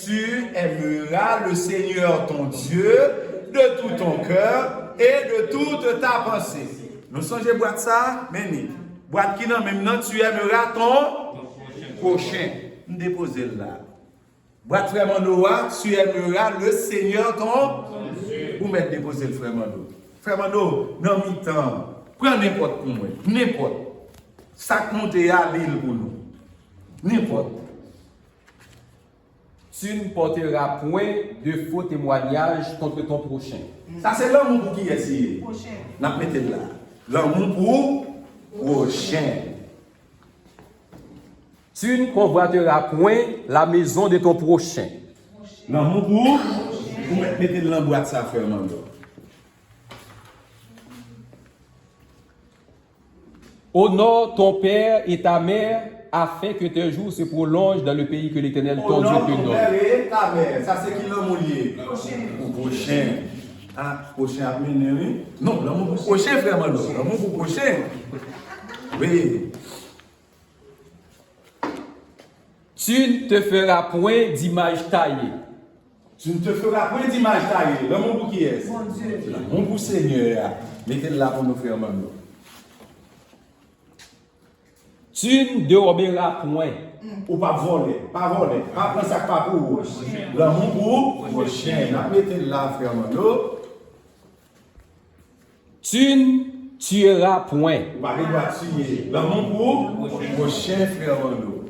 tu aimeras le Seigneur ton Dieu de tout ton cœur et de toute ta pensée. Nous songez boîte ça, mais boîte qui non, même non, tu aimeras ton prochain. Nous déposons là. Boîte frère Mando, tu aimeras le Seigneur ton Dieu. Vous mettez déposer le frère Mando. Frère Mando, non mi-temps, prends n'importe pour moi, n'importe. Ça monte à l'île pour nous. N'importe. Tu ne porteras point de faux témoignages contre ton prochain. Ça, c'est l'amour pour qui est ici. N'a mettez là. L'amour pour prochain. Tu ne convoiteras point la maison de ton prochain. L'amour pour. Vous mettez dans la boîte ça, frère Mando. Honore ton père et ta mère afin que tes jours se prolongent dans le pays que l'Éternel ton Dieu te donne. Ton père et ta mère. Ça, c'est qui l'amour lié. Pour prochain. Ah, prochain après, oui? Non, l'amour pour prochain, frère Mando. L'amour pour prochain. Oui. Tu ne te feras point d'image taillée. Tu ne te feras point d'image taillée. L'amour pour qui est? L'amour pour Seigneur. Mettez-le là pour nous, frère Mando. Tu ne déroberas point. Ou pas voler. Pas prendre ça pas pour. L'amour pour prochain. Mettez-le là, frère Mando. Tu ne tueras point. Ou pas tuer. L'amour pour prochain, frère Mando.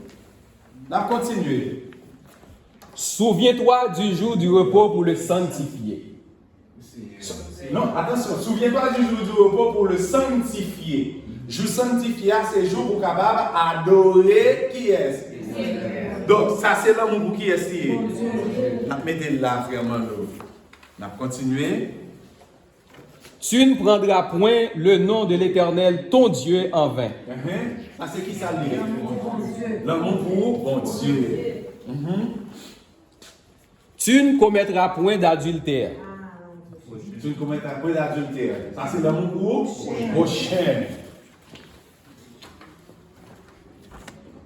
La continuer. Souviens-toi du jour du repos pour le sanctifier. Non, attention, souviens-toi du jour du repos pour le sanctifier. Jour sanctifié, c'est jour pour capable adorer qui est. Donc, ça c'est l'amour pour qui est. Mettez là, frère Mando. On a continué. Tu ne prendras point le nom de l'Éternel, ton Dieu, en vain. Ça c'est qui ça dit? L'amour pour bon Dieu. Tu ne commettras point d'adultère. Tu ne commettras point d'adultère. Ça c'est l'amour pour prochain.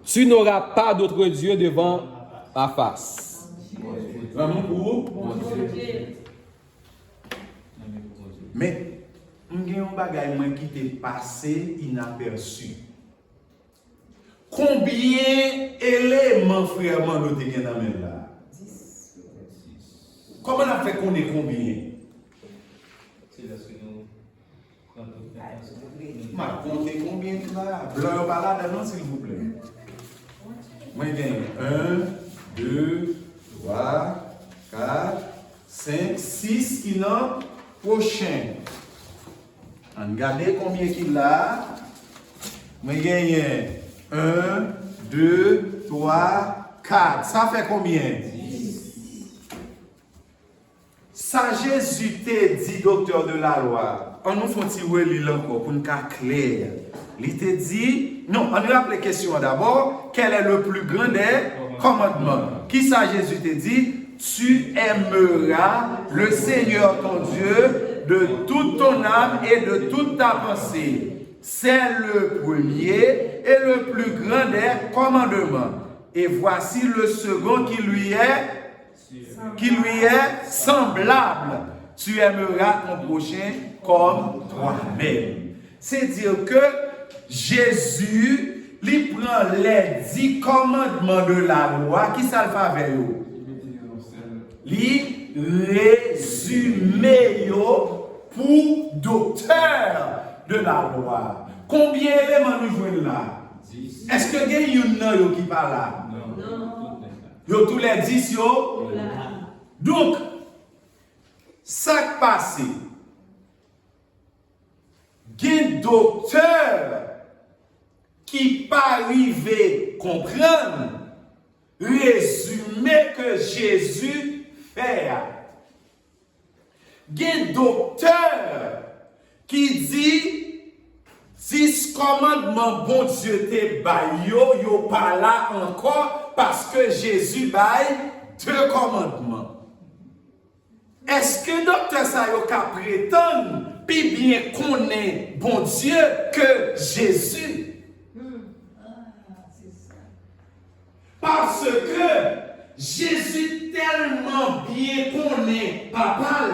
Tu n'auras pas d'autre Dieu devant ma face. L'amour pour bon Dieu. Mais, il y a un bagage qui t'est passé inaperçu. Combien d'éléments, frère Mando, te gen dans là? 10. Comment on a fait qu'on est combien? C'est parce que nous. Je comptez combien là? Blanc par là dedans, s'il vous plaît. Moi, il y a 1, 2, 3, 4, 5, 6 qui n'ont prochain. Regardez combien qu'il a. Moi, il y a 1, 2, 3, 4. Ça fait combien? 10. Ça, Jésus t'a dit, docteur de la loi. On nous faut tirer l'île encore pour nous faire clair. Il t'a dit, non, on nous rappelle la question d'abord. Quel est le plus grand des commandements? Qui ça, Jésus t'a dit? Tu aimeras le Seigneur ton Dieu de toute ton âme et de toute ta pensée. C'est le premier et le plus grand des commandements. Et voici le second qui lui est semblable. Tu aimeras ton prochain comme toi-même. C'est dire que Jésus lui prend les 10 commandements de la loi qui ça le fait avec eux. Lui résume pour docteur de la loi. Combien d'éléments nous jouons là? 10. Est-ce que il y a une qui parle là? Non. Yo tous les 10 yo? Donc, ça qui passe, il y a un docteur qui pas arrivé comprendre, résumer que Jésus fait. Il y a un docteur qui dit 10 commandements, bon Dieu te baille, yo pas là encore parce que Jésus baille 2 commandements. Est-ce que docteur Sayoka prétend puis bien connaît bon Dieu que Jésus? Parce que Jésus tellement bien connaît papa.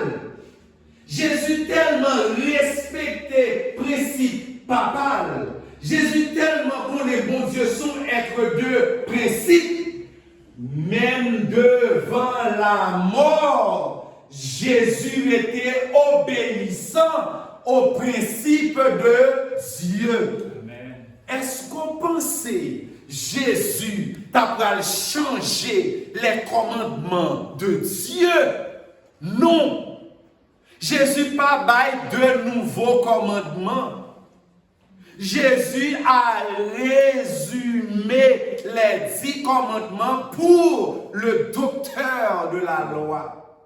Jésus tellement respecté principe papa. Jésus tellement connaît bon Dieu son être de principe. Même devant la mort, Jésus était obéissant au principe de Dieu. Est-ce qu'on pensait Jésus t'a changer les commandements de Dieu? Non. Jésus pas bail de nouveaux commandements. Jésus a résumé les 10 commandements pour le docteur de la loi.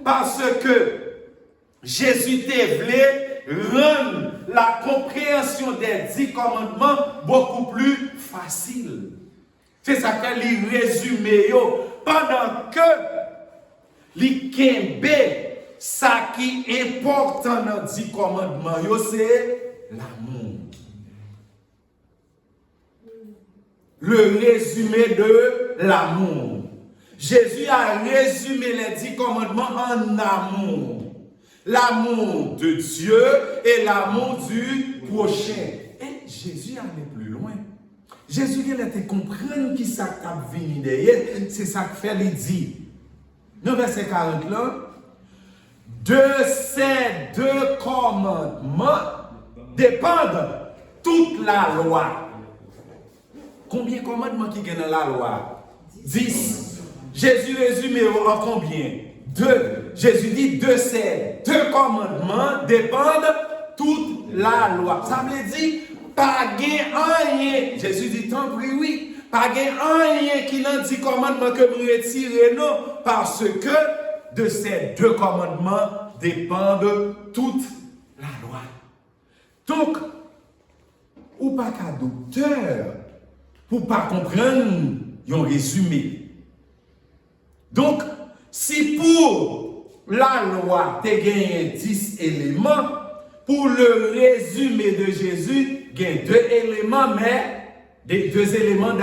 Parce que Jésus t'a voulu rendre la compréhension des 10 commandements beaucoup plus facile. C'est ça qu'il résume pendant que l'ikembe, ça qui est important dans les 10 commandements, c'est l'amour. Le résumé de l'amour. Jésus a résumé les 10 commandements en amour. L'amour de Dieu et l'amour du prochain. Et Jésus allait plus loin. Jésus il était comprendre qui ça t'a venu derrière. C'est ça que fait il dit. Dans verset 40 là, de ces 2 commandements dépendent toute la loi. Combien de commandements qui gagnent dans la loi? 10. Jésus résume en combien? 2. Jésus dit de ces 2 commandements dépendent toute la loi. Ça veut dire pas rien. Jésus dit tant pis oui. Pas rien qui n'a 10 commandements que nous retirons non. Parce que de ces 2 commandements dépendent toute la loi. Donc, ou pas qu'un docteur pour pas comprendre un résumé. Donc, si pour la loi, tu as gagné 10 éléments, pour le résumé de Jésus, il y a 2 éléments, mais des 2 éléments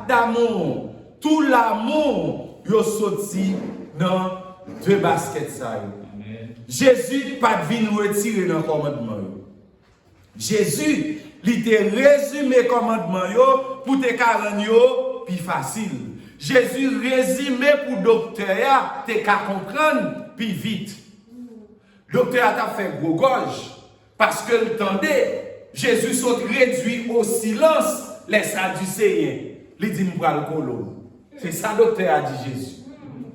d'amour. Tout l'amour, il est sorti dans 2 baskets. Jésus pas de venir retirer dans le commandement. Jésus, il te résumé le commandement pour te carrer plus facile. Jésus résumé pour le docteur, te comprendre plus vite. Le docteur t'a fait gros gorge parce que le tendait. Jésus s'est réduit au silence les Sadducéens. Il dit m'bral colo. C'est ça le docteur a dit Jésus.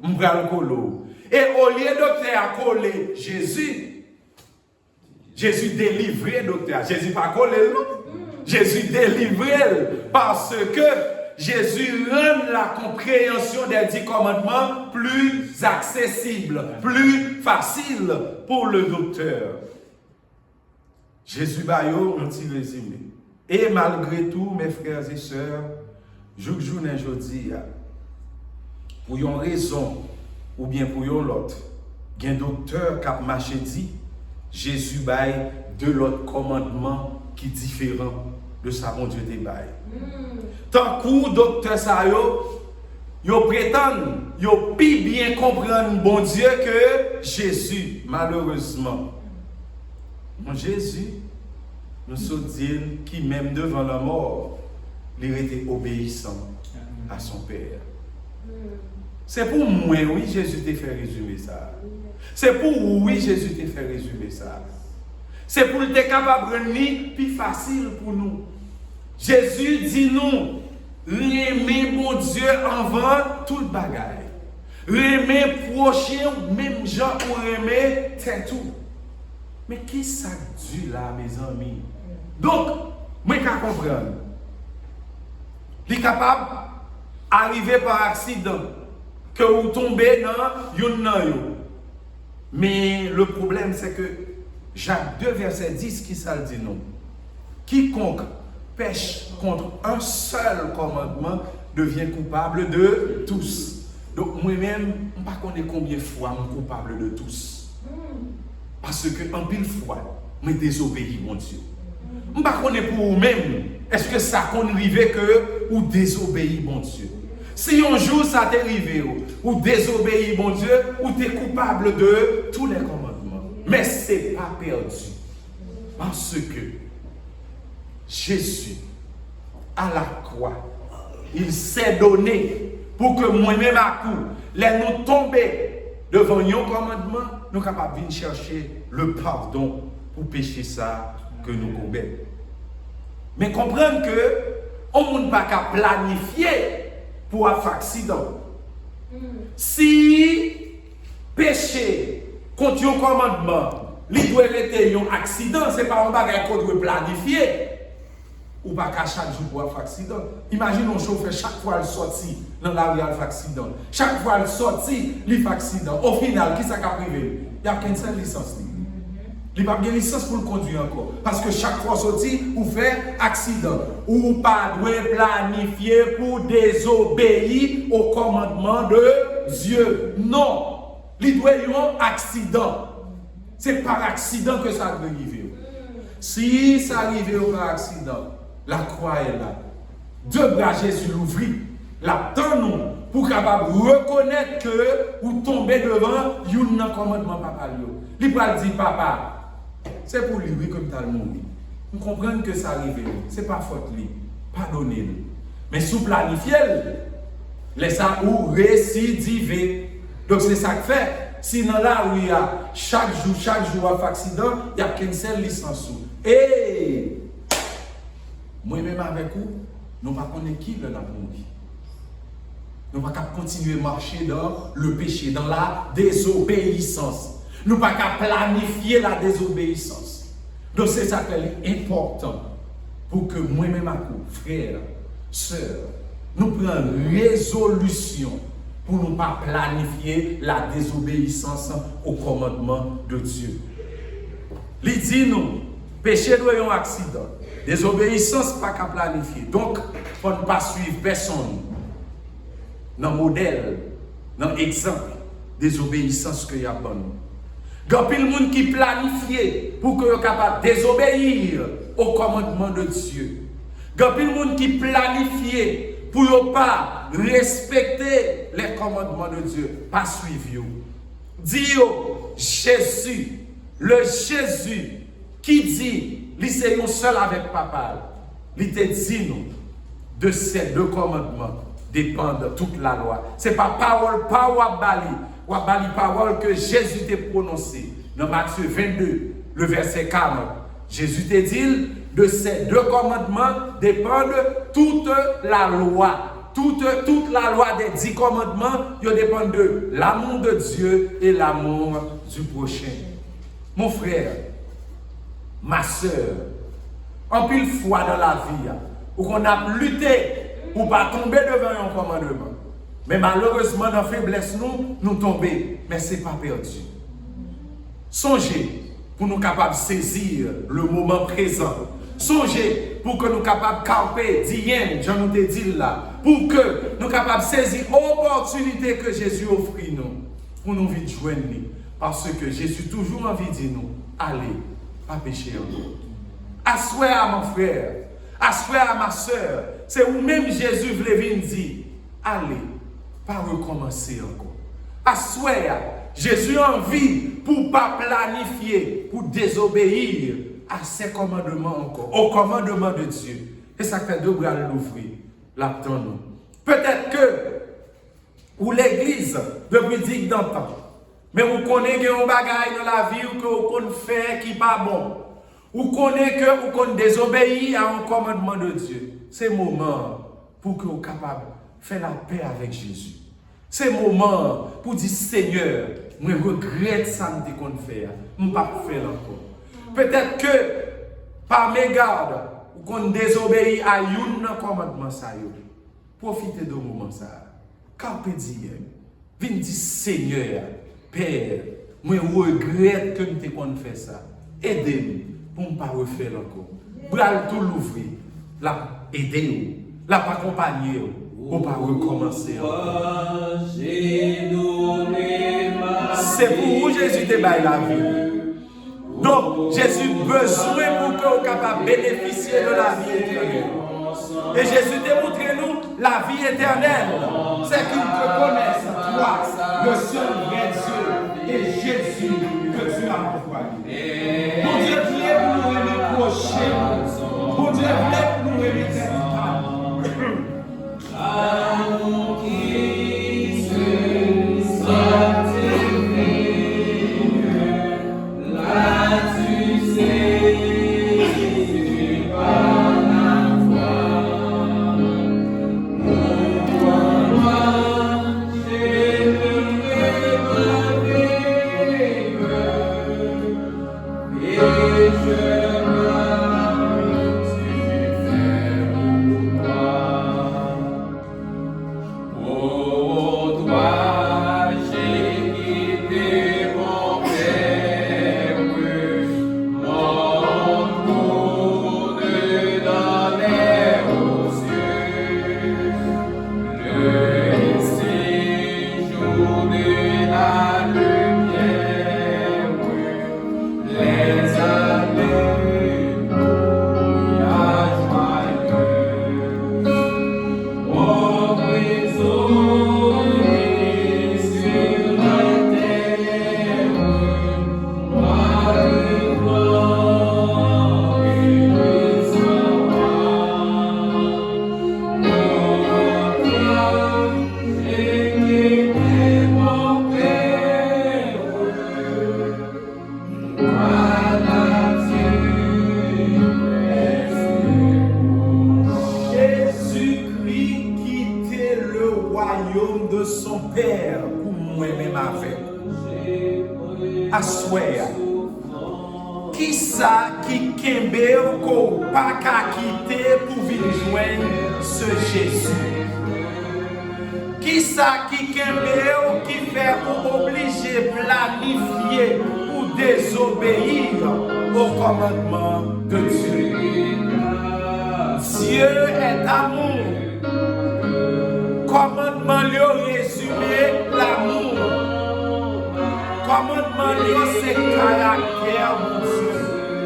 M'bral colo. Et au lieu de docteur a collé Jésus, Jésus délivrait le docteur. Jésus pas collé non. Jésus délivrait parce que Jésus rend la compréhension des 10 commandements plus accessible, plus facile pour le docteur. Jésus bayo un petit résumé. Et malgré tout, mes frères et sœurs, jour aujourd'hui, pour une raison ou bien pour une autre, il y a un docteur qui a marché dit, Jésus baille de l'autre commandement qui est différent de ça mon Dieu te baille. Tant que docteur ça yo prétend, yo pi bien comprendre bon Dieu que Jésus, malheureusement. Mon Jésus, nous sommes dit qui même devant la mort, il était obéissant à son Père. C'est pour moi, oui, Jésus t'a fait résumer ça. C'est pour oui, Jésus t'a fait résumer ça. C'est pour être capable de rendre plus facile pour nous. Jésus dit nous, aimer mon Dieu avant tout le bagage. Aimer prochain, même gens pour aimer, c'est tout. Mais qui ça dit là, mes amis? Donc, moi, je comprendre. Il est capable d'arriver par accident, que vous tombez dans une. Mais le problème, c'est que Jacques 2, verset 10, qui ça dit non? Quiconque pêche contre un seul commandement devient coupable de tous. Donc moi-même, je ne sais pas combien de fois je suis coupable de tous. Parce que en pile fois, je désobéis mon Dieu. Je ne sais pas pour vous-même, est-ce que ça qu'on arrive que ou désobéis mon Dieu? Si un jour ça t'est arrivé, ou désobéir, mon Dieu, ou t'es coupable de tous les commandements. Mais c'est pas perdu. Parce que Jésus, à la croix, il s'est donné pour que moi-même à coup, les nous tomber devant un commandement, nous sommes capables de venir chercher le pardon pour pécher ça que nous commettons. Mais comprendre que on ne peut pas planifier pour un accident. Si péché contre un commandement, il doit être un accident, ce n'est pas un bagage qu'on doit planifier. Ou pas qu'à chaque jour pour un accident. Imaginez un chauffeur, chaque fois il sortit dans la rue, il fait accident. Chaque fois il sortit, il fait accident. Au final, qui ça a privé? Il n'y a qu'une seule licence. Il n'y a pas de licence pour le conduire encore. Parce que chaque fois sorti, ou fait accident. Ou pas doit planifier pour désobéir au commandement de Dieu. Non. Il doit y avoir un accident. C'est par accident que ça doit arriver. Si ça arrive par accident, la croix est là. Deux bras Jésus l'ouvrit. La nous pour capable reconnaître que vous tombez devant un commandement papa. Il va dire papa, c'est pour lui comme tu as mouru. Nous comprenons que ça arrive. Ce n'est pas faute lui. Pardonnez-nous. Mais sous planifier, laissez-ça ou récidiver. Donc c'est ça que fait. Sinon là où il y a chaque jour un accident, il n'y a qu'une seule licence. Et moi-même avec vous, nous ne connaissons pas qui le n'a mouru. Nous ne pouvons pas continuer à marcher dans le péché, dans la désobéissance. Nous ne pouvons pas planifier la désobéissance. Donc c'est ça qui est important pour que moi-même avec vous, frères, sœurs, nous prenions résolution pour ne pas planifier la désobéissance au commandement de Dieu. Il dit nous, péché doit y avoir un accident. Désobéissance pas qu'à planifier. Donc, il ne faut pas suivre personne dans le modèle, dans l'exemple désobéissance que y a pour nous. Il y a plein de monde qui planifie pour que soient capable de désobéir au commandement de Dieu. Il y a plein de monde qui planifie pour ne pas respecter les commandements de Dieu, pas suivre. Dis Jésus, le Jésus qui dit, il c'est seul avec papa, il te dit nous, de ces deux commandements dépendent toute la loi. Ce n'est pas parole, pas wabali parole que Jésus t'a prononcée. Dans Matthieu 22, le verset 40, Jésus te dit, de ces deux commandements dépendent toute la loi. Toute la loi des 10 commandements, ils dépendent de l'amour de Dieu et l'amour du prochain. Mon frère, ma soeur, en pile fois dans la vie, où on a lutté pour ne pas tomber devant un commandement. Mais malheureusement, dans la faiblesse, nous tombons. Mais ce n'est pas perdu. Songez pour nous capables de saisir le moment présent. Songez pour que nous capables de camper, d'y j'en nous dit là, pour que nous capables de saisir l'opportunité que Jésus offre nous, pour nous vite joindre. Parce que Jésus toujours envie de dire nous, allez, pas pécher encore. Assoyez à mon frère, assoyez à ma soeur, c'est où même Jésus voulait venir dire, allez, pas recommencer encore. Assoyez, Jésus a envie pour ne pas planifier, pour désobéir à ses commandements encore, au commandement de Dieu. Et ça fait deux bras l'ouvrir, l'attendons. Peut-être que, ou l'église, depuis 10 d'antan, mais vous connaissez que un bagage dans la vie que vous connaissez faire qui n'est pas bon. Vous connaissez que vous connaissez désobéir à un commandement de Dieu. C'est le moment pour que vous soyez capable de faire la paix avec Jésus. C'est le moment pour dire Seigneur, je regrette ça que je ne faire. Je ne vais pas faire encore. Peut-être que par mégarde, vous avez désobéi à un commandement. Profitez de moment. Carpe diem. Venez dire Seigneur, Père, je regrette que je ne faire ça. Aidez-nous pour ne pas refaire encore. Bral tout l'ouvrir. Aidez-nous. La accompagner. Pour ne pas recommencer encore. C'est pour vous Jésus te baille la vie. Donc, Jésus a besoin pour que vous soyez capable de bénéficier de la vie éternelle. Et Jésus t'a montré nous la vie éternelle. C'est qu'ils te connaissent, toi, le seul vrai Dieu, et Jésus que tu as envoyé. Mon Dieu voulait pour nous reprocher. Mon Dieu voulait pour nous éviter. De son Père pour moi-même avec. Assoya. Qui ça qui kembe ou pas qu'à quitter pour venir joindre ce Jésus? Qui ça qui kembe ou qui fait ou obligé planifier ou désobéir au commandement de Dieu? Dieu est amour. Commandement lui résumé l'amour. Commandement lui c'est caractère mon Dieu.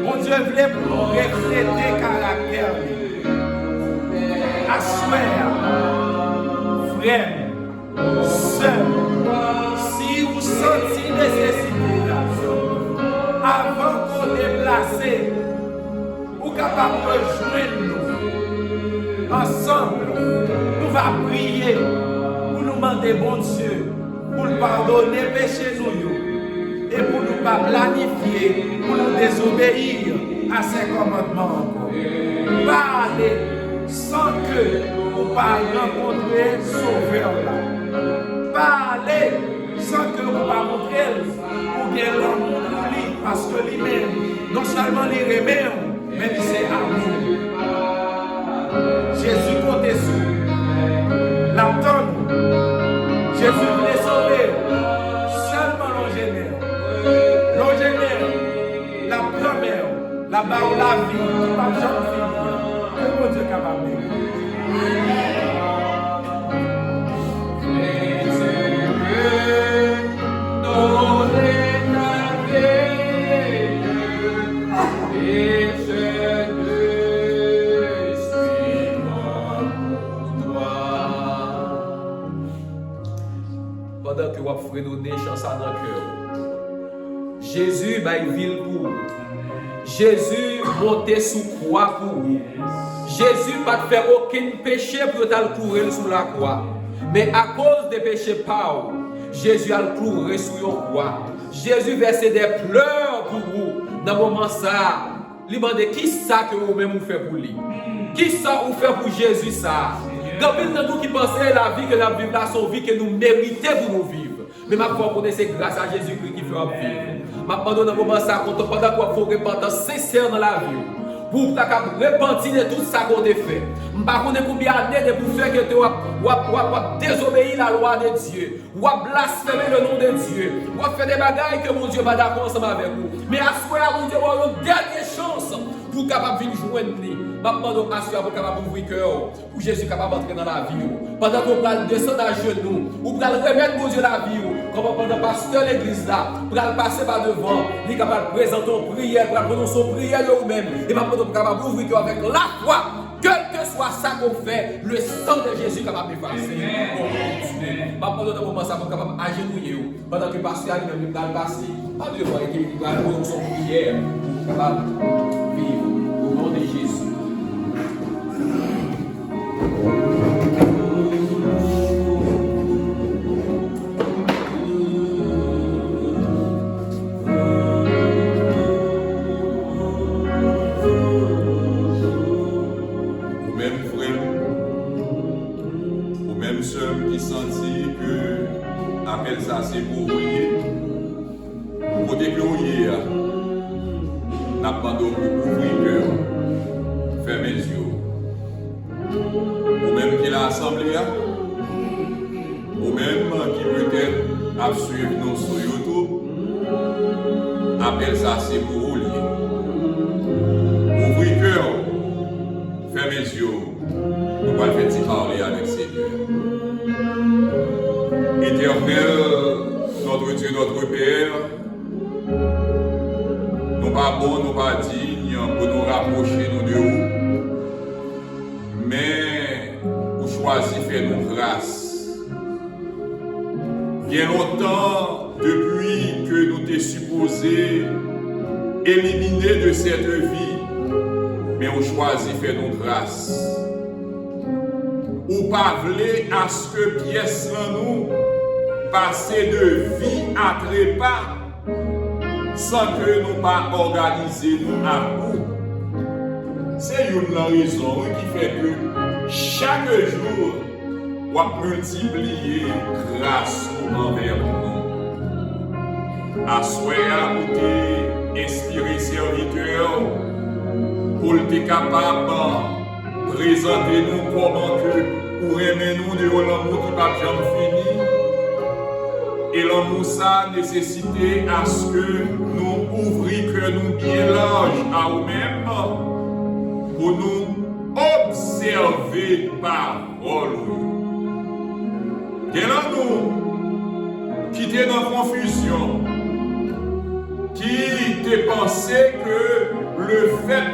Mon Dieu voulait pour refléter caractère. Assoir, frère, sœur, si vous sentez nécessité avant qu'on déplace, vous capable de rejoindre nous ensemble. Nous allons prier pour nous demander bon Dieu pour nous pardonner péché nous et pour nous pas planifier, pour nous désobéir à ses commandements encore. Parler sans que nous pas rencontrer Sauveur là. Parler sans que nous pas montrer ou bien l'amour pour lui parce que lui-même non seulement les remet mais il c'est amour. Jésus compte sur l'entendre. Jésus voulait sauver seulement l'ongénère. L'ongénère, la première, la barre la vie, qui va jamais finir. Que mon Dieu est capable de pendant que vous fredonnez chanson dans le cœur. Jésus va une ville pour vous. Jésus monté sous croix pour vous. Jésus pas faire aucun péché pour t'al courir sous la croix. Mais à cause des péchés par Jésus a courir sous la croix. Jésus versait des pleurs pour vous. Dans le moment ça, il demande qui ça que vous-même vous faites pour lui. Qui ça vous fait pour Jésus ça? Quand nous qui pensons la vie que nous vivons là, c'est une vie que nous méritons pour nous vivre. Mais ma foi, c'est grâce à Jésus-Christ qui fait vivre. Ma pendant un moment ça, pendant qu'on faut repentance sincère dans la vie. Pour repentir de tout ça qu'on a fait. Je ne sais pas combien d'années de pour faire que tu as désobéi la loi de Dieu. Ou as blasphémé le nom de Dieu. Ou as fait des bagailles que mon Dieu va d'accord ensemble avec vous. Mais à ce moment-là, mon Dieu va une dernière chance pour capable venir joindre lui. Maintenant, donc, assurez pour capable ouvrir le cœur, pour Jésus capable d'entrer dans la vie. Pendant qu'on va descendre à genoux, ou pour remettre mon Dieu la vie, comme pendant pasteur l'église là, pour passer par devant, il est capable de présenter une prière, pour prononcer une prière lui-même. Et maintenant, pour capable d'ouvrir le cœur avec la foi, Quel que soit ça qu'on fait, le sang de Jésus capable d'effacer. Pas pendant un moment ça va capable agenouiller pendant que pasteur lui-même il va le passer. Pas de voir qu'il va faire son prière pour capable vivre au nom de Jésus. Qui sentit que appel ça c'est pour prier. Côté que hier, n'a pas d'ouvrir cœur, fermer les yeux. Ou même qui l'a assemblée, ou même qui peut-être a suivi nous sur YouTube, appel ça c'est pour lier. Ouvrir cœur, fermer les yeux. Nous allons faire parler avec le Seigneur. Éternel, notre Dieu, notre Père, nous pas bons, nous pas dignes pour nous rapprocher nous de vous, mais vous choisissez faire nous grâce. Bien longtemps, depuis que nous t'es supposé éliminer de cette vie, mais vous choisissez faire nous grâce. Ou pas voulez à ce que pièce nous passer de vie à trépas sans que nous pas organiser nous à bout. C'est une raison qui fait que chaque jour on va multiplier grâce envers nous. À souhait pour t'inspirer serviteur pour être capable présentez-nous comment que pour aimer nous de l'amour qui ne va jamais finir. Et l'amour ça nécessité à ce que nous ouvrions que nous bien large à nous-mêmes pour nous observer parole. Et là nous qui étaient dans la confusion, qui te pensé que le fait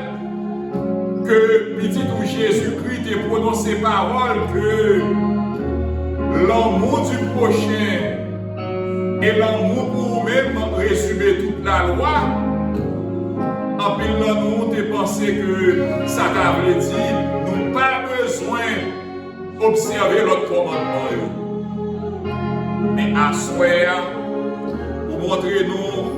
que petit ou Jésus-Christ ait prononcé parole que l'amour du prochain et l'amour pour vous-même résumer toute la loi, en pile dans nous, tu pensé que ça veut dire nous pas besoin d'observer l'autre commandement. Mais à souhait, pour montrer nous